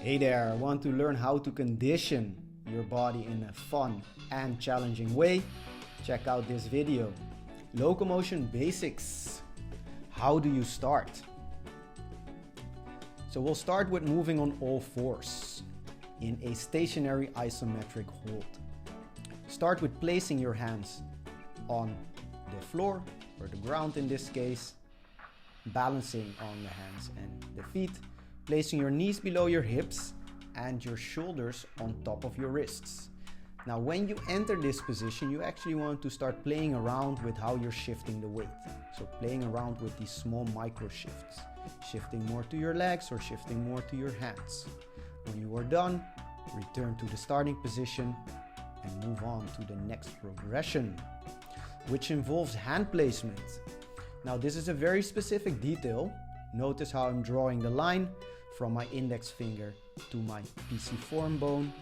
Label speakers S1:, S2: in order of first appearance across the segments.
S1: Hey there, want to learn how to condition your body in a fun and challenging way? Check out this video. Locomotion basics. How do you start? So we'll start with moving on all fours in a stationary isometric hold. Start with placing your hands on the floor or the ground in this case, balancing on the hands and the feet, placing your knees below your hips and your shoulders on top of your wrists. Now when you enter this position, you actually want to start playing around with how you're shifting the weight. So playing around with these small micro shifts, shifting more to your legs or shifting more to your hands. When you are done, return to the starting position and move on to the next progression, which involves hand placement. Now this is a very specific detail. Notice how I'm drawing the line from my index finger to my pisiform bone.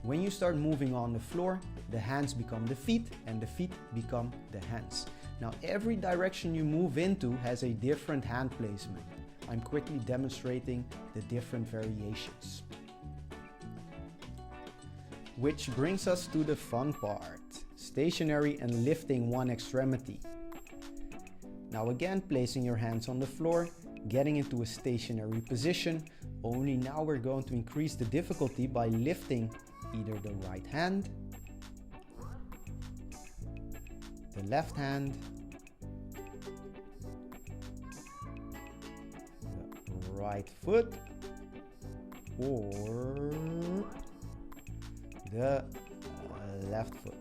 S1: When you start moving on the floor, the hands become the feet and the feet become the hands. Now every direction you move into has a different hand placement. I'm quickly demonstrating the different variations. Which brings us to the fun part, stationary and lifting one extremity. Now again, placing your hands on the floor, getting into a stationary position, only now we're going to increase the difficulty by lifting either the right hand, the left hand, the right foot, or the left foot.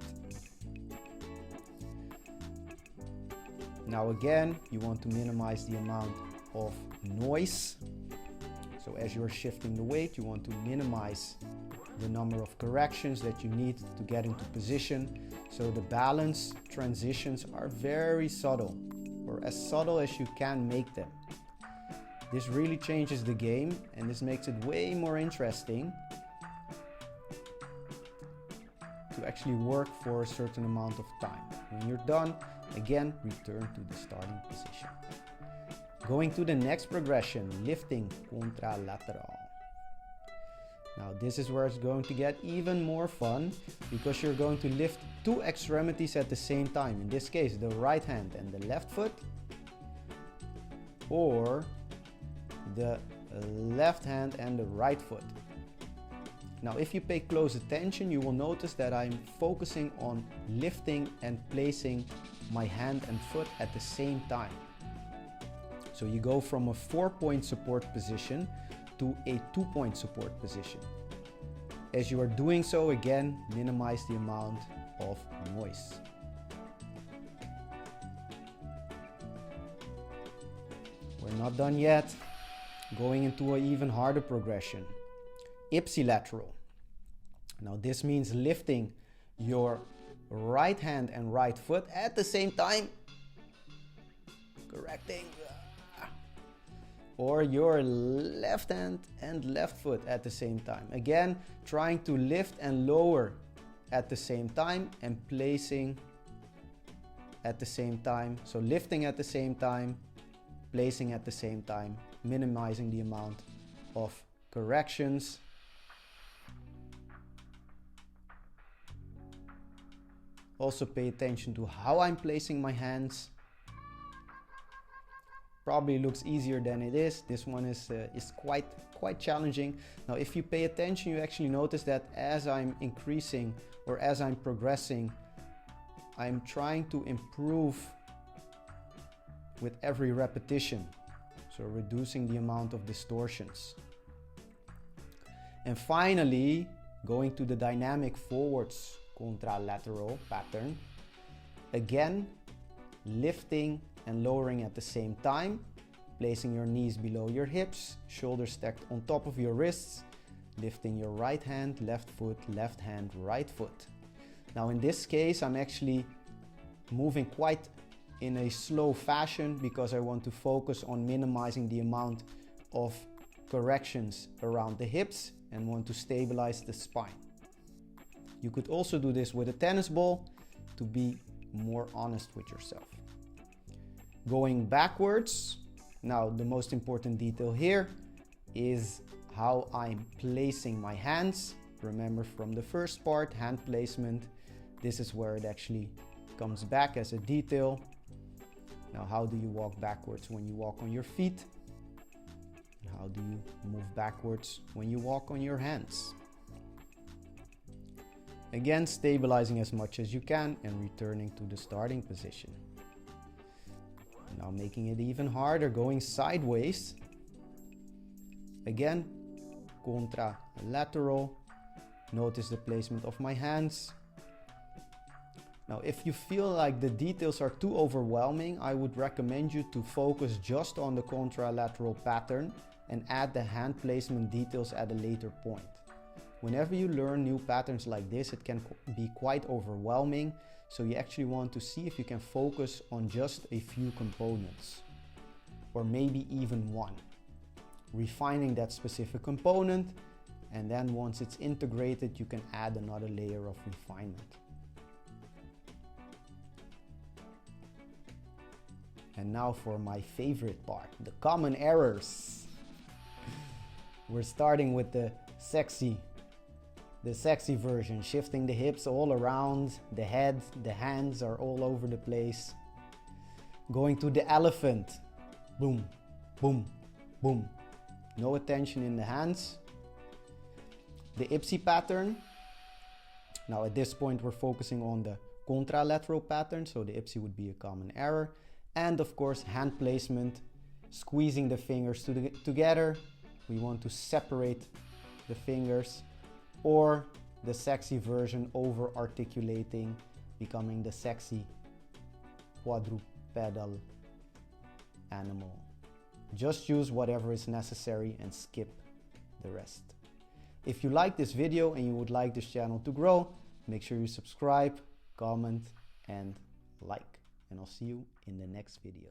S1: Now again, you want to minimize the amount of noise. So as you're shifting the weight, you want to minimize the number of corrections that you need to get into position. So the balance transitions are very subtle, or as subtle as you can make them. This really changes the game and this makes it way more interesting to actually work for a certain amount of time. When you're done, again, return to the starting position. Going to the next progression, lifting contralateral. Now this is where it's going to get even more fun because you're going to lift two extremities at the same time. In this case, the right hand and the left foot, or the left hand and the right foot. Now if you pay close attention, you will notice that I'm focusing on lifting and placing my hand and foot at the same time. So you go from a 4-point support position to a 2-point support position. As you are doing so, again, minimize the amount of noise. We're not done yet. Going into an even harder progression. Ipsilateral. Now this means lifting your right hand and right foot at the same time, correcting, or your left hand and left foot at the same time. Again, trying to lift and lower at the same time and placing at the same time. So lifting at the same time, placing at the same time, minimizing the amount of corrections. Also pay attention to how I'm placing my hands. Probably looks easier than it is. This one is quite challenging. Now if you pay attention, you actually notice that as I'm increasing or as I'm progressing, I'm trying to improve with every repetition. So reducing the amount of distortions. And finally, going to the dynamic forwards contralateral pattern. Again, lifting and lowering at the same time, placing your knees below your hips, shoulders stacked on top of your wrists, lifting your right hand, left foot, left hand, right foot. Now in this case, I'm actually moving quite in a slow fashion because I want to focus on minimizing the amount of corrections around the hips and want to stabilize the spine. You could also do this with a tennis ball to be more honest with yourself. Going backwards, now the most important detail here is how I'm placing my hands. Remember from the first part, hand placement, this is where it actually comes back as a detail. Now, how do you walk backwards when you walk on your feet? And how do you move backwards when you walk on your hands? Again, stabilizing as much as you can and returning to the starting position. Now making it even harder, going sideways. Again, contralateral. Notice the placement of my hands. Now, if you feel like the details are too overwhelming, I would recommend you to focus just on the contralateral pattern and add the hand placement details at a later point. Whenever you learn new patterns like this, it can be quite overwhelming, so you actually want to see if you can focus on just a few components, or maybe even one. Refining that specific component, and then once it's integrated, you can add another layer of refinement. And now for my favorite part, the common errors. We're starting with the sexy version, shifting the hips all around, the head, the hands are all over the place. Going to the elephant, boom, boom, boom. No attention in the hands. The Ipsi pattern. Now at this point we're focusing on the contralateral pattern, so the Ipsi would be a common error. And of course, hand placement, squeezing the fingers together. We want to separate the fingers, or the sexy version, over articulating, becoming the sexy quadrupedal animal. Just use whatever is necessary and skip the rest. If you like this video and you would like this channel to grow, make sure you subscribe, comment, and like. And I'll see you in the next video.